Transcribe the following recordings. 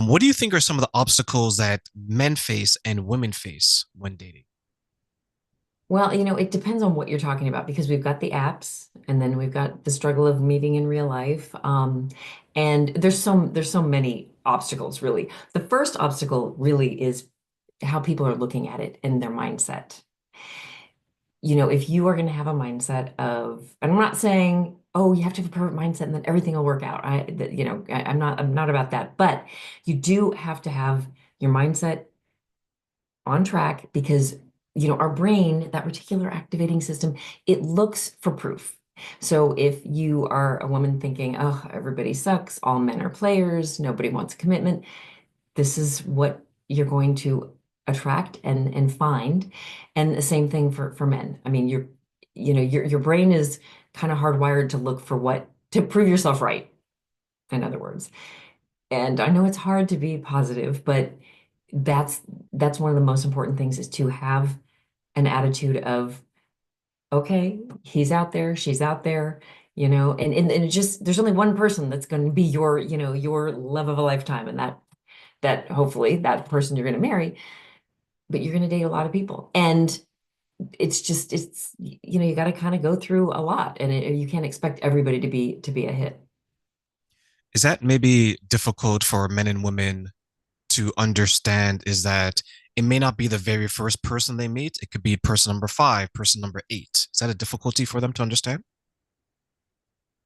What do you think are some of the obstacles that men face and women face when dating? Well, it depends on what you're talking about because we've got the apps and then we've got the struggle of meeting in real life. And there's so many obstacles really. The first obstacle really is how people are looking at it and their mindset. If you are going to have a mindset of, and I'm not saying, oh, you have to have a perfect mindset and then everything will work out. I'm not about that, but you do have to have your mindset on track because our brain, that reticular activating system, it looks for proof. So if you are a woman thinking, oh, everybody sucks, all men are players, nobody wants commitment, this is what you're going to attract and find. And the same thing for men. I mean, your brain is kind of hardwired to look for what to prove yourself right, in other words. And I know it's hard to be positive, but that's that's one of the most important things is to have an attitude of, okay, he's out there, she's out there, and it just there's only one person that's going to be your love of a lifetime, and that hopefully that person you're going to marry, but you're going to date a lot of people. And you got to kind of go through a lot, and you can't expect everybody to be a hit. Is that maybe difficult for men and women to understand? Is that it may not be the very first person they meet. It could be person number five, person number eight. Is that a difficulty for them to understand?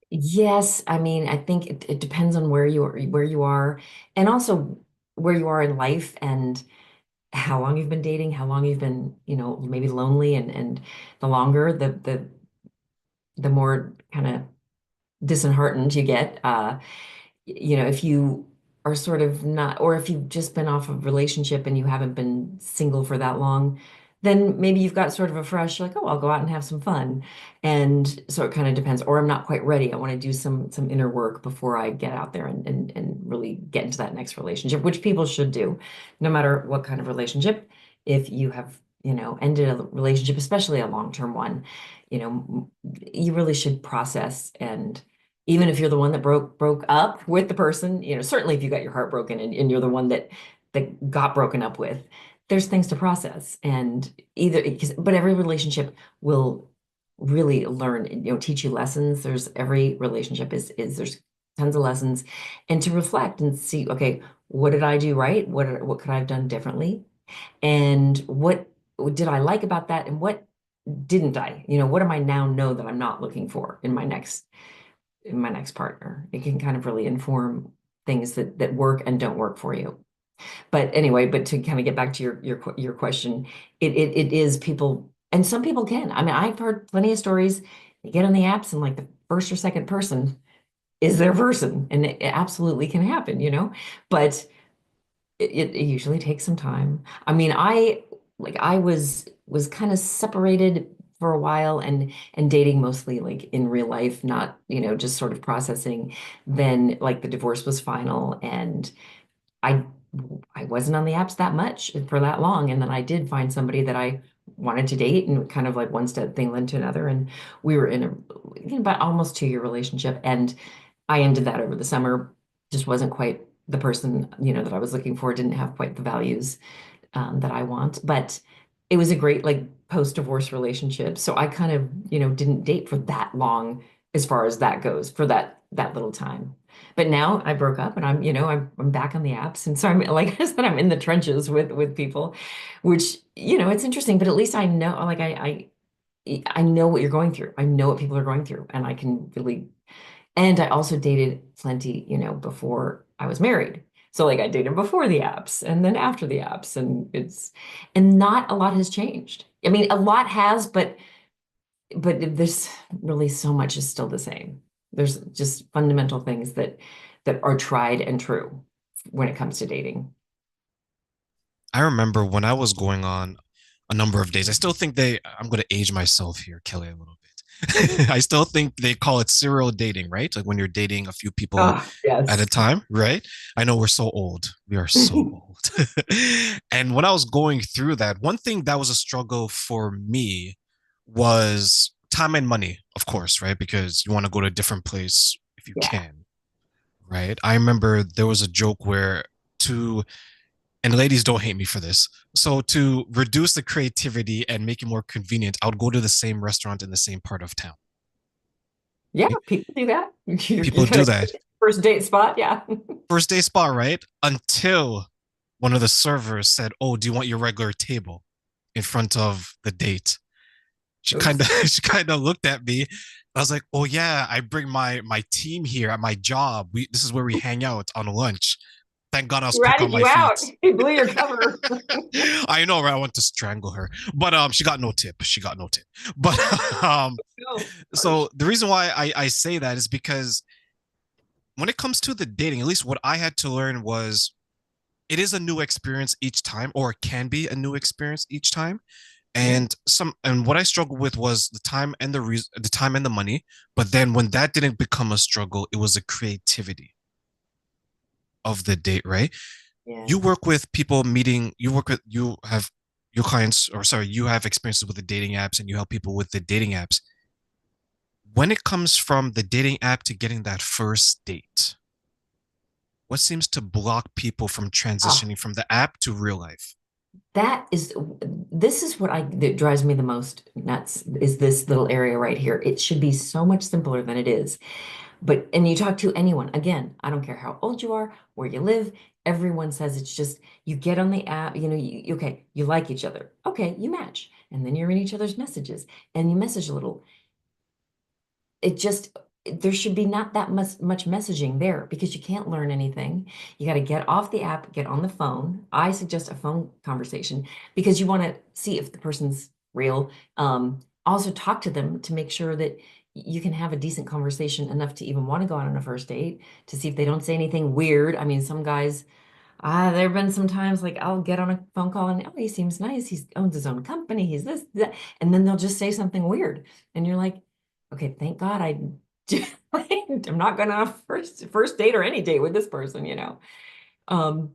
Yes, I mean, I think it depends on where you are, and also where you are in life and how long you've been dating, how long you've been, maybe lonely, and the longer the more kind of disheartened you get. If you are sort of not, or if you've just been off of relationship and you haven't been single for that long, then maybe you've got sort of a fresh, like, oh, I'll go out and have some fun. And so it kind of depends. Or I'm not quite ready. I want to do some inner work before I get out there and really get into that next relationship, which people should do, no matter what kind of relationship. If you have, ended a relationship, especially a long-term one, you really should process. And even if you're the one that broke up with the person, certainly if you got your heart broken and you're the one that got broken up with, there's things to process. And but every relationship will really learn, teach you lessons. Every relationship is there's tons of lessons, and to reflect and see, okay, what did I do right? What could I have done differently? And what did I like about that? And what didn't I? What am I now know that I'm not looking for in my next partner? It can kind of really inform things that work and don't work for you. But anyway, but to kind of get back to your question, it is people, and some people can. I mean, I've heard plenty of stories. They get on the apps and like the first or second person is their person, and it absolutely can happen. But it usually takes some time. I mean, I was kind of separated for a while and dating mostly like in real life, not, just sort of processing. Then like the divorce was final, and I I wasn't on the apps that much for that long. And then I did find somebody that I wanted to date, and kind of like one step thing led to another. And we were in about almost 2-year relationship. And I ended that over the summer. Just wasn't quite the person, that I was looking for, didn't have quite the values that I want. But it was a great like post-divorce relationship. So I kind of, didn't date for that long as far as that goes, for that little time. But now I broke up and I'm back on the apps. And so I'm like I said, I'm in the trenches with people, which, it's interesting, but at least I know, like I know what you're going through. I know what people are going through, and I can really, and I also dated plenty, before I was married. So like I dated before the apps and then after the apps, and not a lot has changed. I mean, a lot has, but there's really so much is still the same. There's just fundamental things that are tried and true when it comes to dating. I remember when I was going on a number of days. I still think I'm going to age myself here, Kelly, a little bit. I still think they call it serial dating, right? Like when you're dating a few people Ah, at a yes. time, right? I know we're so old. We are so old. And when I was going through that, one thing that was a struggle for me was time and money, of course, right? Because you want to go to a different place if you Yeah. can, right? I remember there was a joke where to, and ladies don't hate me for this. So to reduce the creativity and make it more convenient, I would go to the same restaurant in the same part of town. Yeah, Okay? people do that. You're People kind do of that. first date spot. Yeah. First day spot, right? Until one of the servers said, "Oh, do you want your regular table in front of the date?" She kind Oops. of she kind of looked at me. I was like, "Oh yeah, I bring my team here at my job. We This is where we hang out on lunch." Thank God I was He quick on ratted my you out. feet. He blew your cover. I know, right? I want to strangle her, but she got no tip. She got no tip. But No, so harsh. the reason why I say that is because when it comes to the dating, at least what I had to learn was it is a new experience each time, or it can be a new experience each time. Yeah. And what I struggled with was the time and the time and the money. But then when that didn't become a struggle, it was the creativity of the date, right? Yeah. You work with people meeting, you have your clients, or sorry, you have experiences with the dating apps and you help people with the dating apps. When it comes from the dating app to getting that first date, what seems to block people from Ah, transitioning from the app to real life? that is, this is what that drives me the most nuts is this little area right here. It should be so much simpler than it is. But, and you talk to anyone, again, I don't care how old you are, where you live, everyone says it's just, you get on the app, okay, you like each other. Okay, you match. And then you're in each other's messages and you message a little. It just, there should be not that much messaging there because you can't learn anything. You got to get off the app, get on the phone. I suggest a phone conversation because you want to see if the person's real. Also talk to them to make sure that you can have a decent conversation enough to even want to go out on a first date to see if they don't say anything weird. I mean, some guys, there have been some times like I'll get on a phone call and oh, he seems nice. He owns his own company. He's this, that, and then they'll just say something weird, and you're like, okay, thank God I'm not gonna first date or any date with this person. Um,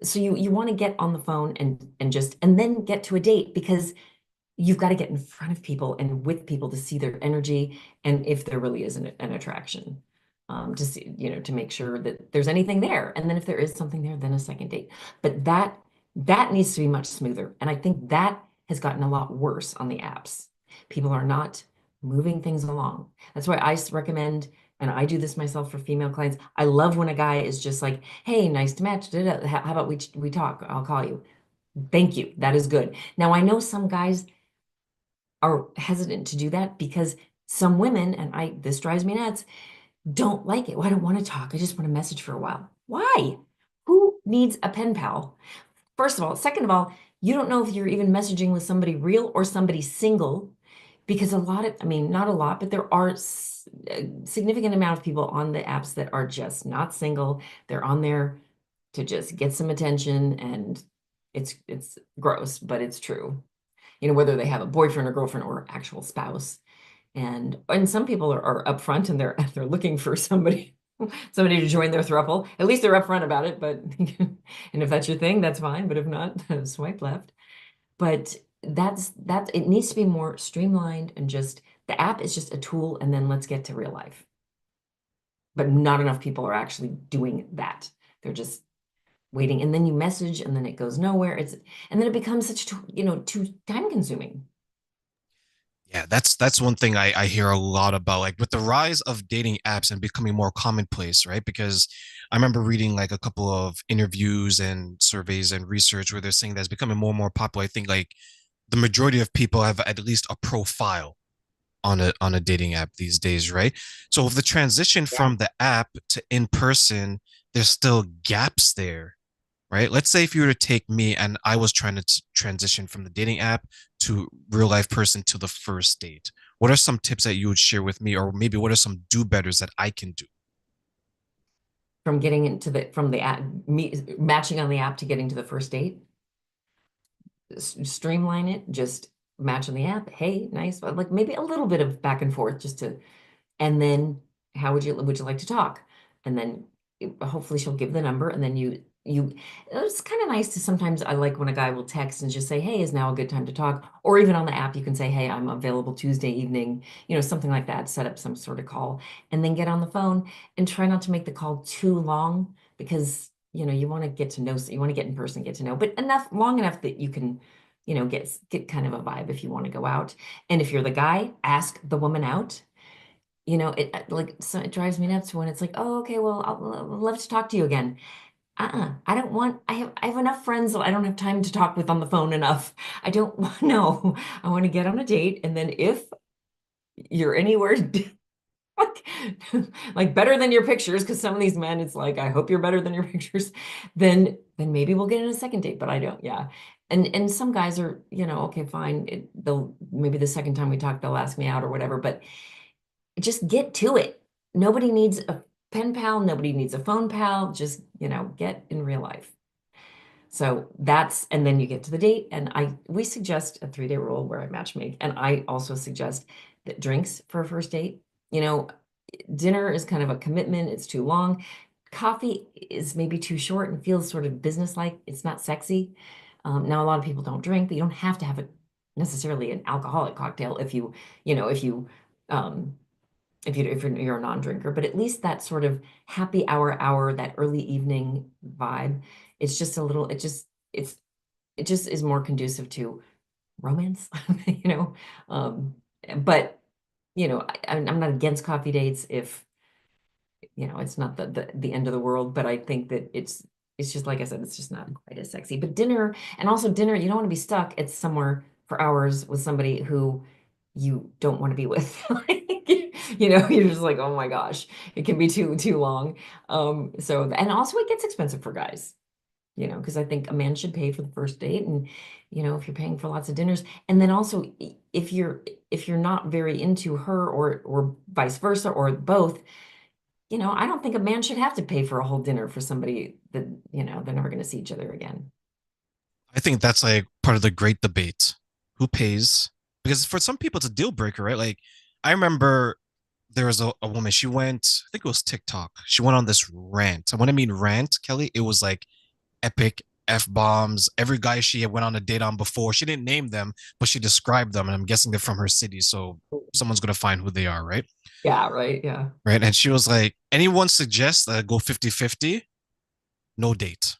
so you want to get on the phone and then get to a date because you've got to get in front of people and with people to see their energy and if there really is an attraction, to see, to make sure that there's anything there. And then if there is something there, then a second date. But that needs to be much smoother. And I think that has gotten a lot worse on the apps. People are not moving things along. That's why I recommend, and I do this myself for female clients. I love when a guy is just like, "Hey, nice to match. Da, da, how about we talk? I'll call you." Thank you. That is good. Now I know some guys are hesitant to do that because some women, and this drives me nuts, don't like it. Well, I don't want to talk. I just want to message for a while. Why? Who needs a pen pal? First of all. Second of all, you don't know if you're even messaging with somebody real or somebody single because I mean, not a lot, but there are a significant amount of people on the apps that are just not single. They're on there to just get some attention and it's gross, but it's true. Whether they have a boyfriend or girlfriend or actual spouse. And some people are upfront and they're looking for somebody to join their throuple. At least they're upfront about it, but and if that's your thing, that's fine. But if not, swipe left. But that it needs to be more streamlined and just the app is just a tool, and then let's get to real life. But not enough people are actually doing that. They're just waiting, and then you message, and then it goes nowhere. And then it becomes too time consuming. Yeah, that's one thing I hear a lot about, like with the rise of dating apps and becoming more commonplace, right? Because I remember reading like a couple of interviews and surveys and research where they're saying that's becoming more and more popular. I think like the majority of people have at least a profile on a dating app these days, right? So if the transition Yeah. from the app to in person, there's still gaps there, right? Let's say if you were to take me and I was trying to transition from the dating app to real life person to the first date. What are some tips that you would share with me, or maybe what are some do betters that I can do? From getting into the from the app, matching on the app to getting to the first date, streamline it, just match on the app. Hey, nice. Like maybe a little bit of back and forth just to, and then how would you like to talk? And then hopefully she'll give the number, and then it's kind of nice to sometimes I like when a guy will text and just say, "Hey, is now a good time to talk?" Or even on the app, you can say, "Hey, I'm available Tuesday evening," something like that, set up some sort of call, and then get on the phone and try not to make the call too long because you want to get to know, you want to get in person, get to know, but long enough that you can, get kind of a vibe if you want to go out. And if you're the guy, ask the woman out. It drives me nuts when it's like, oh, okay, well, I'd love to talk to you again. I don't want, I have enough friends that I don't have time to talk with on the phone enough. I don't want, no, I want to get on a date. And then if you're anywhere like, like better than your pictures, because some of these men, it's like, I hope you're better than your pictures, then maybe we'll get in a second date, but I don't, yeah. And some guys are, okay, fine. They'll maybe the second time we talk, they'll ask me out or whatever, but just get to it. Nobody needs a pen pal, nobody needs a phone pal. Just, get in real life. So and then you get to the date, and we suggest a 3-day rule where I match make, and I also suggest that drinks for a first date. You know, dinner is kind of a commitment, it's too long. Coffee is maybe too short and feels sort of businesslike. It's not sexy. Now, a lot of people don't drink, but you don't have to have it necessarily an alcoholic cocktail you know, if you, um, if you're a non-drinker, but at least that sort of happy hour, that early evening vibe, it's just a little, it just is more conducive to romance, you know. Um, but I'm not against coffee dates if it's not the end of the world, but I think that it's just like I said, it's just not quite as sexy. But dinner, and also dinner, you don't want to be stuck at somewhere for hours with somebody who you don't want to be with. Like, you're just like, oh my gosh, it can be too long. And also it gets expensive for guys, because I think a man should pay for the first date, and if you're paying for lots of dinners, and then also if you're not very into her or vice versa or both, I don't think a man should have to pay for a whole dinner for somebody that, they're never going to see each other again. I think that's like part of the great debate. Who pays? Because for some people, it's a deal breaker, right? Like, I remember there was a woman, she went, I think it was TikTok. She went on this rant. And when I mean rant, Kelly, it was like epic F bombs. Every guy she had went on a date on before, she didn't name them, but she described them. And I'm guessing they're from her city. So someone's going to find who they are, right? Yeah, right. Yeah. Right. And she was like, anyone suggests that I go 50-50, no date.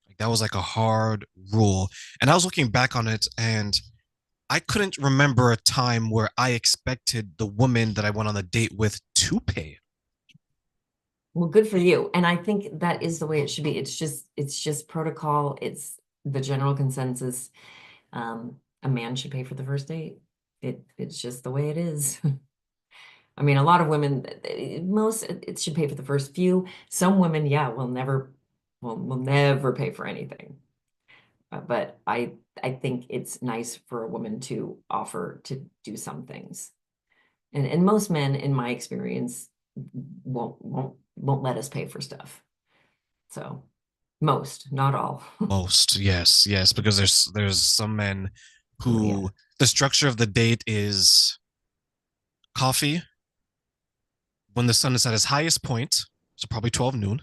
Like that was like a hard rule. And I was looking back on it and I couldn't remember a time where I expected the woman that I went on a date with to pay. Well, good for you. And I think that is the way it should be. It's just protocol. It's the general consensus. A man should pay for the first date. It's just the way it is. I mean, a lot of women, most it should pay for the first few. Some women, yeah, will never pay for anything. But I think it's nice for a woman to offer to do some things. And most men, in my experience, won't let us pay for stuff. So most, not all. Most, yes, yes, because there's some men Oh yeah. who the structure of the date is coffee when the sun is at its highest point, so probably 12 noon,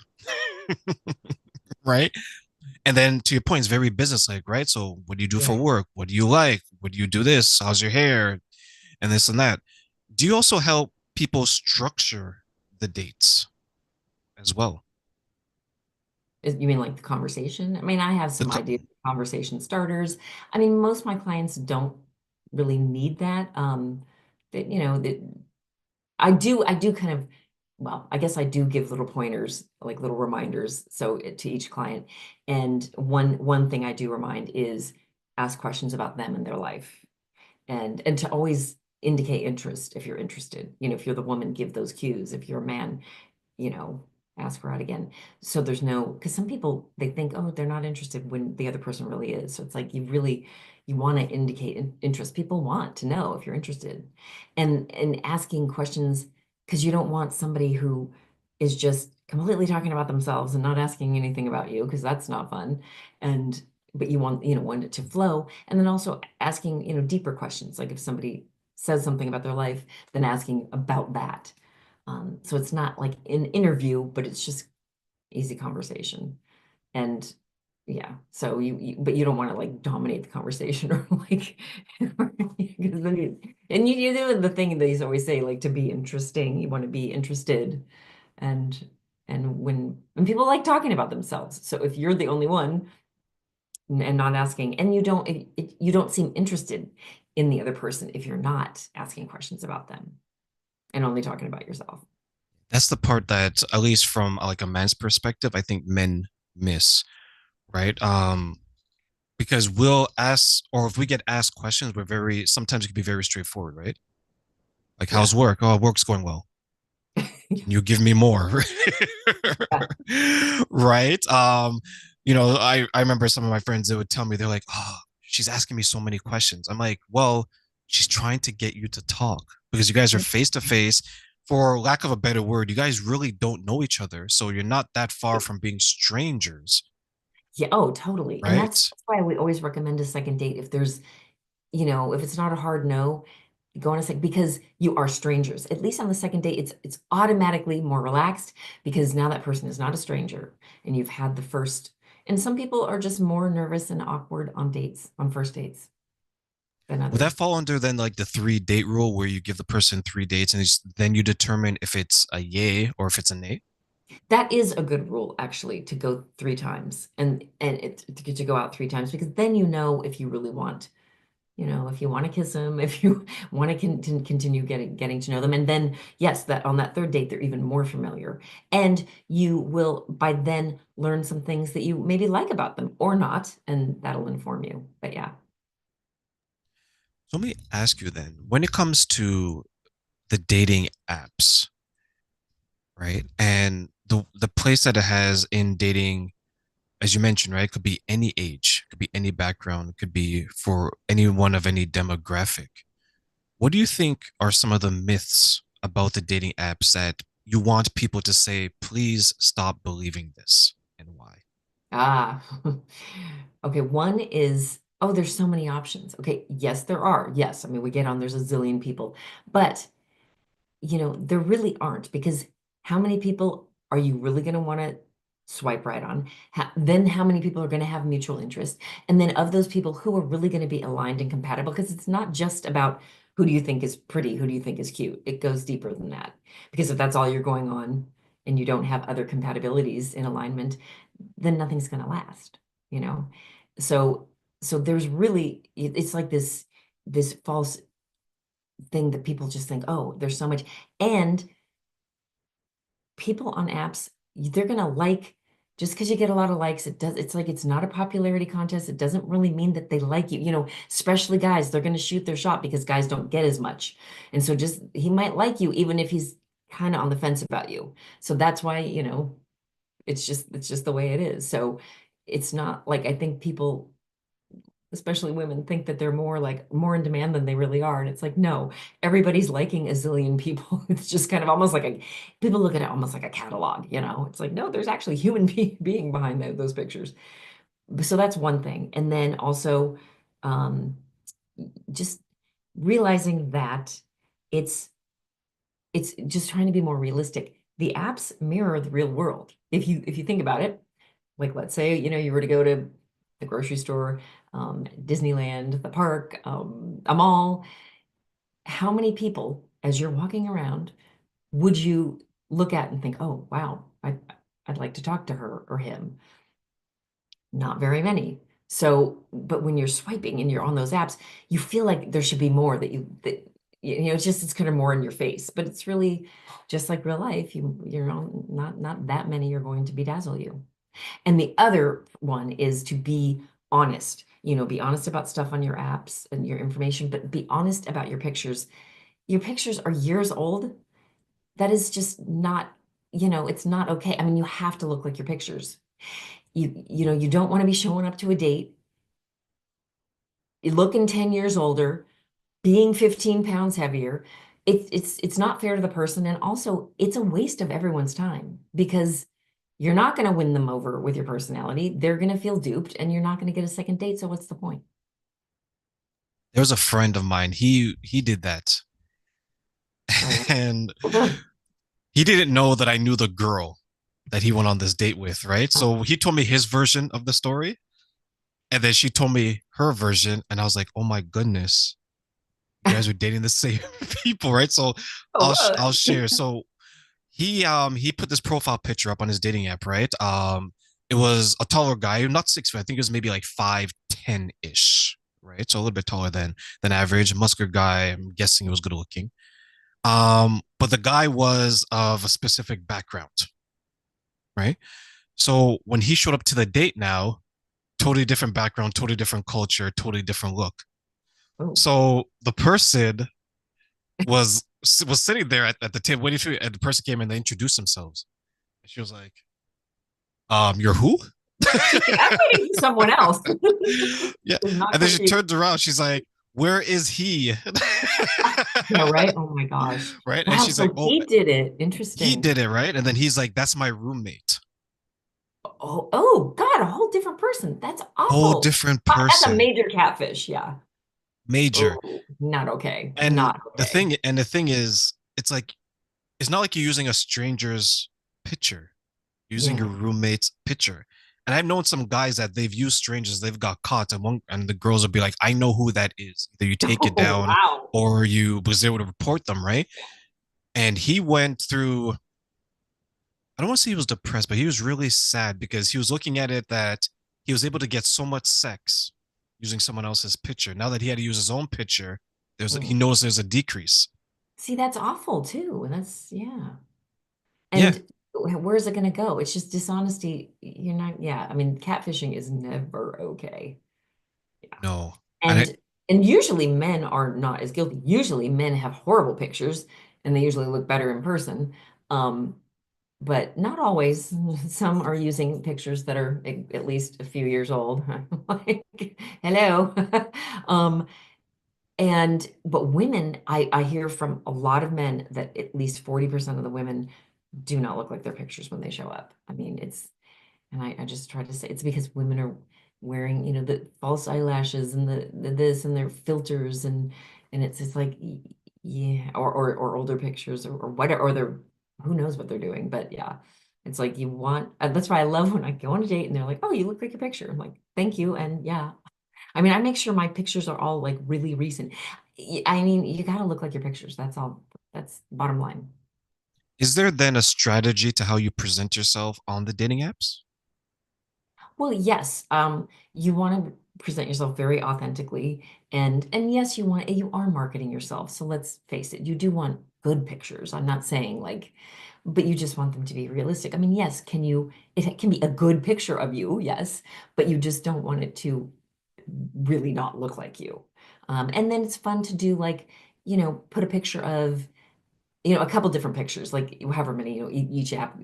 right? And then to your point, it's very business-like, right? So what do you do for Yeah. work? What do you like? What do you do this? How's your hair? And this and that. Do you also help people structure the dates as well? You mean like the conversation? I mean, I have The some co- ideas of conversation starters. I mean, most of my clients don't really need that. That I do kind of, well, I guess I do give little pointers, like little reminders, so to each client. And one thing I do remind is ask questions about them and their life, and to always indicate interest if you're interested. If you're the woman, give those cues. If you're a man, you know, ask her out again. So there's no, because some people they think, oh, they're not interested when the other person really is. So it's like you want to indicate interest. People want to know if you're interested, and asking questions because you don't want somebody who is just completely talking about themselves and not asking anything about you because that's not fun. And but you want it to flow, and then also asking deeper questions, like if somebody says something about their life, then asking about that. So it's not like an interview, but it's just easy conversation. And yeah, so but you don't want to like dominate the conversation or like, because then you do the thing that they always say, like to be interesting, you want to be interested. And And when people like talking about themselves. So if you're the only one and not asking, and you don't seem interested in the other person if you're not asking questions about them and only talking about yourself. That's the part that, at least from like a man's perspective, I think men miss, right? Because we'll ask, or if we get asked questions, we're very, sometimes it can be very straightforward, right? Like, Yeah. how's work? Oh, work's going well. Yeah. Can you give me more? Yeah. Right? I remember some of my friends that would tell me, they're like, oh, she's asking me so many questions. I'm like, well, she's trying to get you to talk because you guys are face to face. For lack of a better word, you guys really don't know each other. So you're not that far from being strangers, Yeah, oh, totally. And right? that's why we always recommend a second date. If there's, if it's not a hard no, go on a second because you are strangers. At least on the second date, it's automatically more relaxed because now that person is not a stranger and you've had the first. And some people are just more nervous and awkward on dates, on first dates than Would that others. fall under then like the 3 date rule where you give the person 3 dates and then you determine if it's a yay or if it's a nay? That is a good rule, actually, to go three times and to go out three times because then you know if you really want. If you want to kiss them, if you want to continue getting to know them, and then yes, that on that third date they're even more familiar, and you will by then learn some things that you maybe like about them or not, and that'll inform you. But yeah. So let me ask you then, when it comes to the dating apps, right? And the place that it has in dating, as you mentioned, right? It could be any age, could be any background, it could be for anyone of any demographic. What do you think are some of the myths about the dating apps that you want people to say, please stop believing this, and why? Ah, okay. One is, oh, there's so many options. Okay, yes, there are. Yes, I mean we get on. There's a zillion people, but there really aren't because how many people are you really going to want to swipe right on? Then how many people are going to have mutual interest? And then of those people, who are really going to be aligned and compatible? Because it's not just about who do you think is pretty, who do you think is cute? It goes deeper than that. Because if that's all you're going on and you don't have other compatibilities in alignment, then nothing's going to last, you know? So, so there's really, it's like this false thing that people just think, oh, there's so much. And people on apps, they're gonna like just because you get a lot of likes, it's like it's not a popularity contest. It doesn't really mean that they like you. Especially guys, they're gonna shoot their shot because guys don't get as much. And so just he might like you even if he's kind of on the fence about you. So that's why, it's just the way it is. So it's not like I think people especially women think that they're more in demand than they really are, and it's like no, everybody's liking a zillion people. It's just kind of almost like a people look at it almost like a catalog. It's like no, there's actually human being behind those pictures. So that's one thing, and then also um just realizing that it's it's just trying to be more realistic. The apps mirror the real world if you think about it. Like, let's say, you were to go to the grocery store, Disneyland, the park, a mall. How many people, as you're walking around, would you look at and think, oh, wow, I'd like to talk to her or him? Not very many. So, but when you're swiping and you're on those apps, you feel like there should be more it's kind of more in your face, but it's really just like real life. Not that many are going to bedazzle you. And the other one is to be honest. Be honest about stuff on your apps and your information, but be honest about your pictures. Your pictures are years old. That is just not, it's not okay. I mean, you have to look like your pictures. You don't want to be showing up to a date, looking 10 years older, being 15 pounds heavier. It's not fair to the person. And also it's a waste of everyone's time because you're not going to win them over with your personality. They're going to feel duped and you're not going to get a second date. So what's the point? There was a friend of mine, he did that. Oh, yeah. And Well done. he didn't know that I knew the girl that he went on this date with, right? So he told me his version of the story, and then she told me her version, and I was like, "Oh my goodness, you guys are dating the same people, right?" So Oh, I'll share. So he put this profile picture up on his dating app, right? It was a taller guy, not 6 feet. I think it was maybe like 5'10" ish, right? So a little bit taller than average. Muscular guy. I'm guessing he was good looking. But the guy was of a specific background, right? So when he showed up to the date now, totally different background, totally different culture, totally different look. Oh, So the person was was sitting there at the table waiting for you, and the person came and they introduced themselves. And she was like, you're who? she's like, I'm waiting for someone else. Yeah. Is not And then she confused. turns around, she's like, where is he? Yeah, right. Oh my gosh. Right. And Wow. she's like, So oh, he did it. he Interesting. did it, right? And then he's like, that's my roommate. Oh, oh God, a whole different person. That's Whole awful. different That's a person. major catfish. Yeah. Major. Oh, not okay. And Not the okay. thing and the thing is, it's like it's not like you're using a stranger's picture, you're using your Yeah. roommate's picture. And I've known some guys that they've used strangers, they've got caught, and the girls will be like, I know who that is. Either you take it Oh, down wow. or you was able to report them, right? And he went through, I don't want to say he was depressed, but he was really sad because he was looking at it that he was able to get so much sex using someone else's picture. Now that he had to use his own picture, he Mm. knows there's a decrease. See, that's awful too. That's, yeah. Yeah, And where's it going to go? It's just dishonesty. You're not, yeah. I mean, catfishing is never okay. Yeah. no. And And and usually men are not as guilty. Usually men have horrible pictures and they usually look better in person. Um, but not always. Some are using pictures that are at least a few years old. Like, hello. Um, and but women, I hear from a lot of men that at least 40% of the women do not look like their pictures when they show up. I mean, it's and I just try to say it's because women are wearing, the false eyelashes and the this and their filters and it's just like yeah, or older pictures or whatever, or they're who knows what they're doing. But yeah, it's like you want that's why I love when I go on a date and they're like, oh, you look like your picture. I'm like, thank you. And yeah, I mean, I make sure my pictures are all like really recent. I mean, you gotta look like your pictures. That's all. That's bottom line. is there then a strategy to how you present yourself on the dating apps? Well, yes, you want to present yourself very authentically, and yes, you are marketing yourself. So let's face it, you do want good pictures. I'm not saying like, but you just want them to be realistic. I mean, yes, it can be a good picture of you, yes, but you just don't want it to really not look like you. And then it's fun to do like, put a picture of a couple different pictures, like however many, each app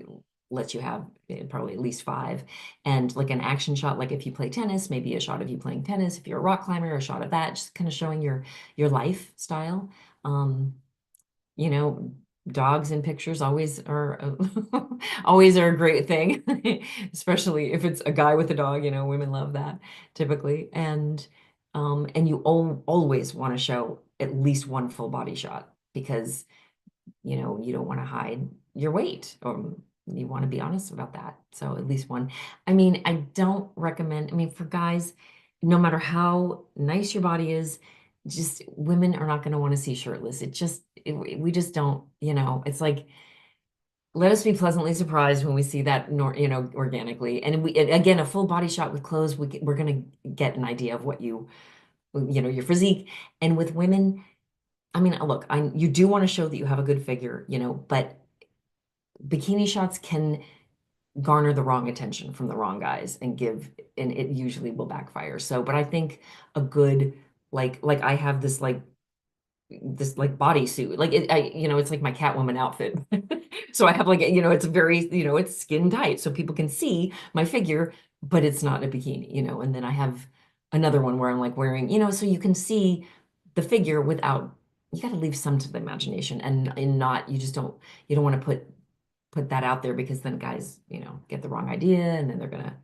lets you have probably at least five. And like an action shot, like if you play tennis, maybe a shot of you playing tennis. If you're a rock climber, a shot of that, just kind of showing your lifestyle. Um, you know, dogs in pictures always are a great thing, especially if it's a guy with a dog, women love that typically. And you always want to show at least one full body shot because you don't want to hide your weight or you want to be honest about that. So at least one. I mean, I don't recommend, I mean, for guys, no matter how nice your body is, just women are not going to want to see shirtless. We just don't, it's like, let us be pleasantly surprised when we see that, organically. And again, a full body shot with clothes, we're going to get an idea of what your physique. And with women, I mean, look, you do want to show that you have a good figure, but bikini shots can garner the wrong attention from the wrong guys and it usually will backfire. So, but I think a good, like I have this bodysuit, like it's like my Catwoman outfit. So I have like, it's very, it's skin tight so people can see my figure, but it's not a bikini, and then I have another one where I'm like wearing, so you can see the figure without, you got to leave some to the imagination and not, you don't want to put that out there because then guys, get the wrong idea and then they're gonna,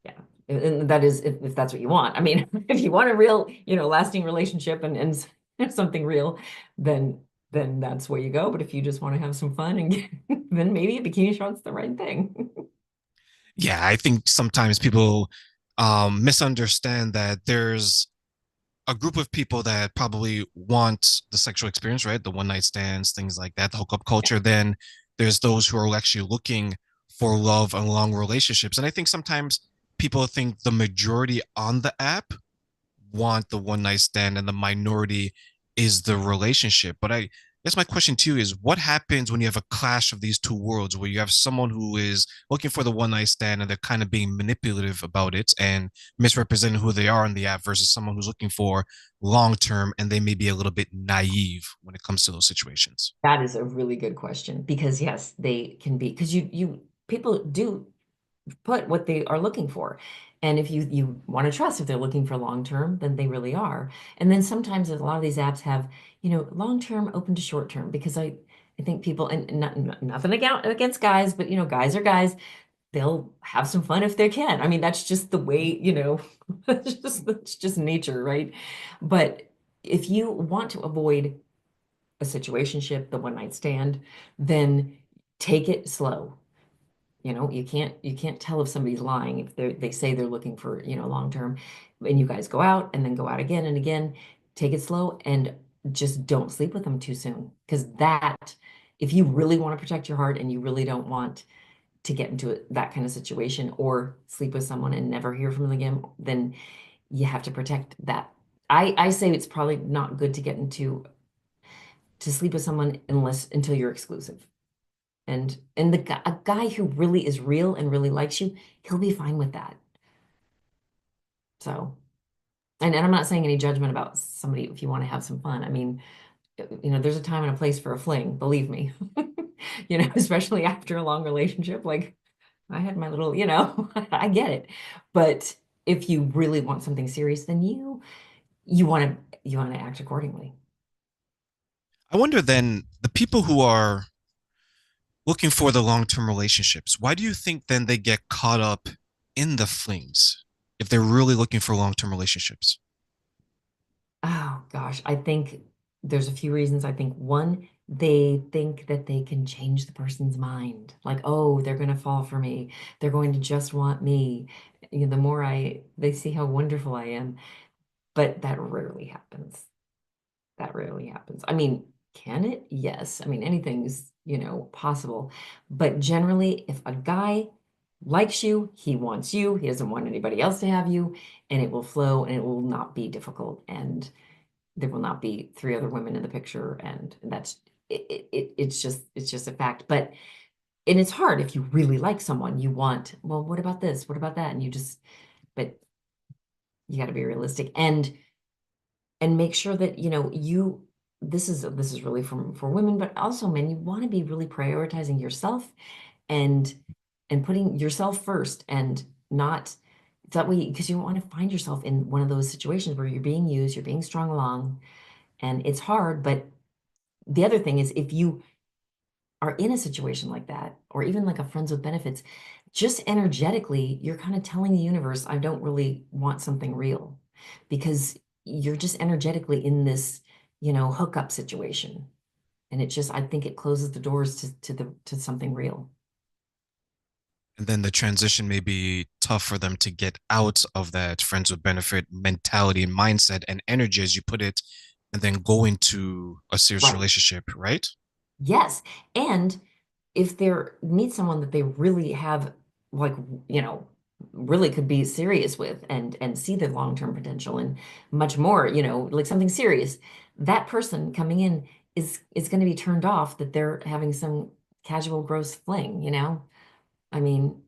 yeah. And that is if that's what you want. I mean, if you want a real, lasting relationship and something real, then that's where you go. But if you just want to have some fun and then maybe a bikini shot's the right thing. Yeah, I think sometimes people misunderstand that there's a group of people that probably want the sexual experience, right? The one night stands, things like that, the hookup culture. Then There's those who are actually looking for love and long relationships. And I think sometimes people think the majority on the app want the one night stand and the minority is the relationship. But I guess my question to you is what happens when you have a clash of these two worlds where you have someone who is looking for the one night stand and they're kind of being manipulative about it and misrepresenting who they are in the app versus someone who's looking for long term and they may be a little bit naive when it comes to those situations? That is a really good question because yes, they can be because you people do put what they are looking for. And if you want to trust if they're looking for long term, then they really are. And then sometimes a lot of these apps have, long term open to short term because I think people and nothing against guys, but guys are guys. They'll have some fun if they can. I mean, that's just the way, it's just nature, right? But if you want to avoid a situationship, the one night stand, then take it slow. You can't tell if somebody's lying if they say they're looking for, long term, and you guys go out and then go out again and again. Take it slow and just don't sleep with them too soon. Because if you really want to protect your heart and you really don't want to get into that kind of situation or sleep with someone and never hear from them again, then you have to protect that. I say it's probably not good to get into to sleep with someone unless until you're exclusive. And a guy who really is real and really likes you, he'll be fine with that. So, and I'm not saying any judgment about somebody if you want to have some fun. I mean, there's a time and a place for a fling, believe me. Especially after a long relationship. Like I had my little, I get it. But if you really want something serious, then you want to act accordingly. I wonder then the people who are looking for the long term relationships, why do you think then they get caught up in the flings if they're really looking for long term relationships? Oh gosh, I think there's a few reasons. I think one, they think that they can change the person's mind. Like, oh, they're going to fall for me. They're going to just want me. The more they see how wonderful I am. But that rarely happens. That rarely happens. I mean, can it? Yes. I mean, anything's, possible. But generally, if a guy likes you, he wants you, he doesn't want anybody else to have you, and it will flow and it will not be difficult. And there will not be three other women in the picture. And that's it's just a fact. And it's hard if you really like someone, you want, well, what about this? What about that? But you got to be realistic. And make sure that this is really for women but also men. You want to be really prioritizing yourself and putting yourself first and not that way because you don't want to find yourself in one of those situations where you're being used, you're being strung along, and it's hard. But the other thing is if you are in a situation like that, or even like a friends with benefits, just energetically, you're kind of telling the universe, I don't really want something real because you're just energetically in this, hookup situation. And I think it closes the doors to something real. And then the transition may be tough for them to get out of that friends with benefit mentality and mindset and energy, as you put it, and then go into a serious Right. relationship, right? Yes. And if they meet someone that they really have like, you know, really could be serious with and see the long-term potential and much more, like something serious, that person coming in is going to be turned off that they're having some casual gross fling. I mean,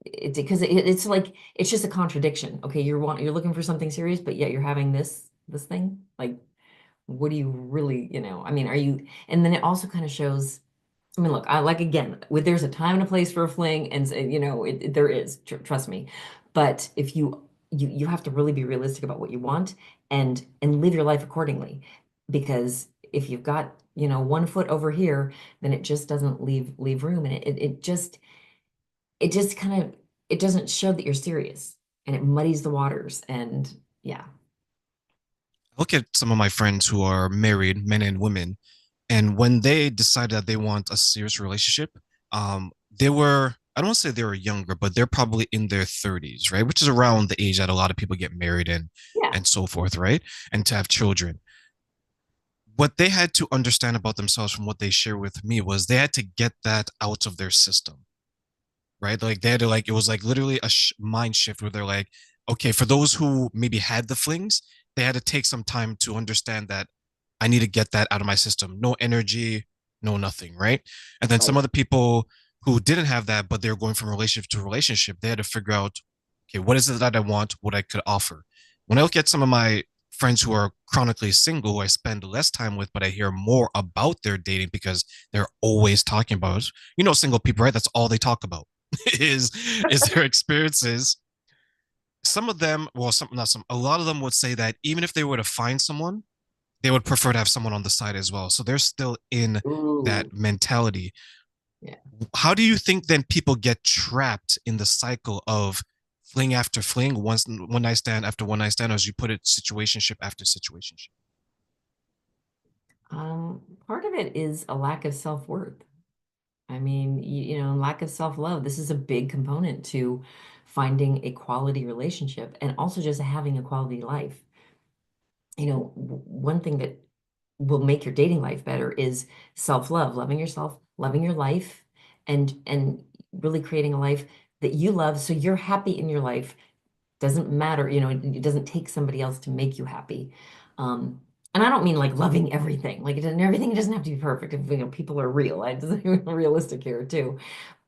because it's like it's just a contradiction. Okay, you're looking for something serious, but yet you're having this thing. Like, what do you really, I mean, are you, and then it also kind of shows, I mean, look, I like again, there's a time and a place for a fling, and there is, trust me. But if you have to really be realistic about what you want and live your life accordingly. Because if you've got, 1 foot over here, then it just doesn't leave room, and it just kind of it doesn't show that you're serious, and it muddies the waters. And yeah. Look at some of my friends who are married, men and women, and when they decide that they want a serious relationship, they were, I don't want to say they were younger, but they're probably in their 30s, right? Which is around the age that a lot of people get married Yeah. and so forth, right? And to have children. what they had to understand about themselves from what they share with me was they had to get that out of their system, right? Like they had to like it was like literally a mind shift where they're like, okay, for those who maybe had the flings, they had to take some time to understand that I need to get that out of my system. No energy, no nothing, right? And then some Right. other people who didn't have that, but they were going from relationship to relationship, they had to figure out, okay, what is it that I want, what I could offer. When I look at some of my friends who are chronically single, who I spend less time with, but I hear more about their dating because they're always talking about it. You know, single people, right? That's all they talk about is is their experiences. Some of them, well, some not some, a lot of them would say that even if they were to find someone, they would prefer to have someone on the side as well. So they're still in Ooh, that mentality. yeah. How do you think then people get trapped in the cycle of fling after fling, once one night stand after one night stand, or as you put it, situationship after situationship? Part of it is a lack of self-worth. I mean, lack of self-love. This is a big component to finding a quality relationship and also just having a quality life. One thing that will make your dating life better is self-love, loving yourself, loving your life, and really creating a life that you love so you're happy in your life. Doesn't matter, it doesn't take somebody else to make you happy. And I don't mean like loving everything. Like everything doesn't have to be perfect. If people are real, it doesn't realistic here too.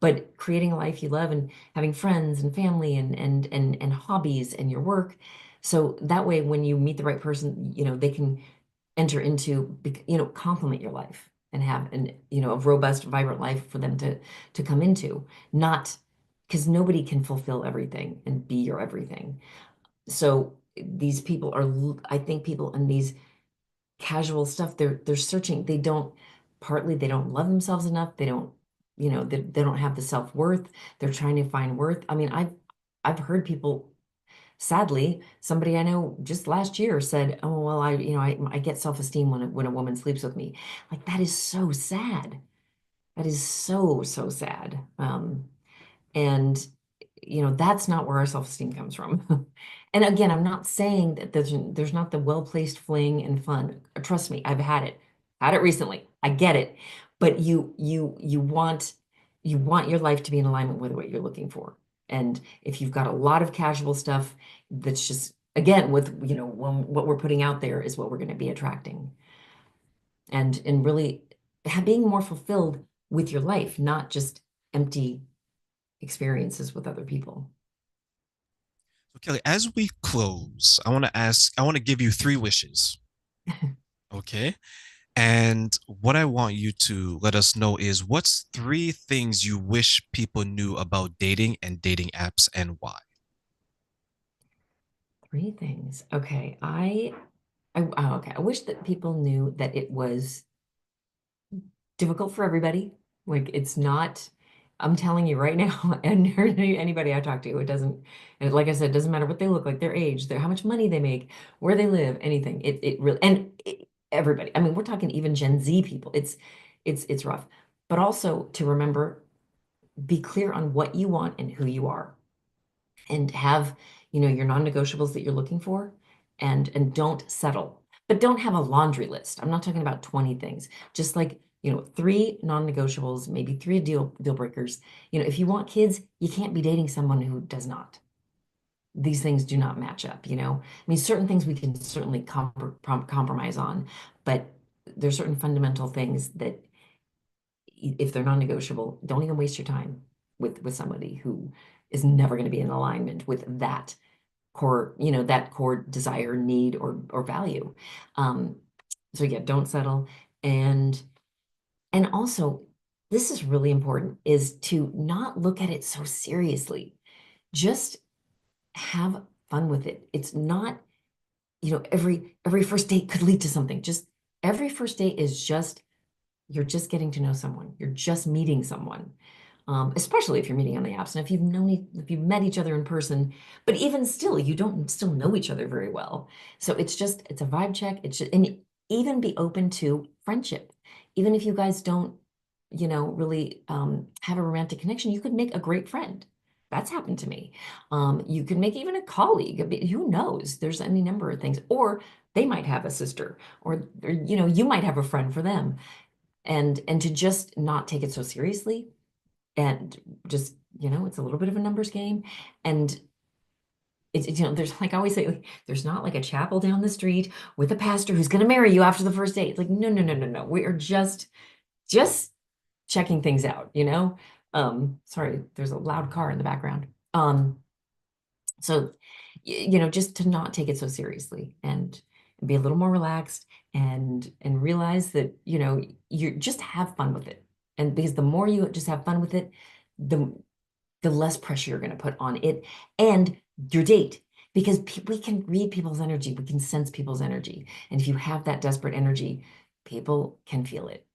But creating a life you love and having friends and family and hobbies and your work. So that way when you meet the right person, they can enter into, complement your life and have a robust, vibrant life for them to come into. Not because nobody can fulfill everything and be your everything. So these people are, I think people in these casual stuff, they're searching. Partly they don't love themselves enough. They don't, they don't have the self-worth. They're trying to find worth. I mean, I've heard people, sadly, somebody I know just last year said, "Oh, well, I get self-esteem when a woman sleeps with me." Like that is so sad. That is so, so sad. And that's not where our self-esteem comes from. And again, I'm not saying that there's not the well-placed fling and fun. Trust me, I've had it recently. I get it. But you want your life to be in alignment with what you're looking for. And if you've got a lot of casual stuff that's just, again, with what we're putting out there is what we're going to be attracting. And really being more fulfilled with your life, not just empty experiences with other people. So Kelly, as we close, I want to give you three wishes. Okay. And what I want you to let us know is what's three things you wish people knew about dating and dating apps and why? Three things. Okay. Okay. I wish that people knew that it was difficult for everybody. Like it's not, I'm telling you right now, and anybody I talk to, it doesn't, and like I said, it doesn't matter what they look like, their age, how much money they make, where they live, anything. It really, everybody. I mean, we're talking even Gen Z people. It's rough. But also to remember, be clear on what you want and who you are, and have your non-negotiables that you're looking for, and don't settle, but don't have a laundry list. I'm not talking about 20 things, just like three non-negotiables, maybe three deal breakers. If you want kids, you can't be dating someone who does not. These things do not match up. I mean, certain things we can certainly compromise on, but there's certain fundamental things that if they're non-negotiable, don't even waste your time with somebody who is never going to be in alignment with that core desire, need, or value. Um, so yeah, don't settle. And also, this is really important, is to not look at it so seriously. Just have fun with it. It's not, every first date could lead to something. Just every first date is just you're just getting to know someone. You're just meeting someone. Especially if you're meeting on the apps. And if you've met each other in person, but even still, you don't still know each other very well. So it's a vibe check. And even be open to friendship. Even if you guys don't, really have a romantic connection, you could make a great friend. That's happened to me. You can make even a colleague. Who knows? There's any number of things. Or they might have a sister, or you might have a friend for them. And to just not take it so seriously and just, it's a little bit of a numbers game. And there's like I always say, like, there's not like a chapel down the street with a pastor who's going to marry you after the first date. It's like, no, no, no, no, no. We are just checking things out. Sorry, there's a loud car in the background. So, just to not take it so seriously and be a little more relaxed and realize that, you just have fun with it. And because the more you just have fun with it, the the less pressure you're going to put on it and your date. Because we can read people's energy, we can sense people's energy. And if you have that desperate energy, people can feel it.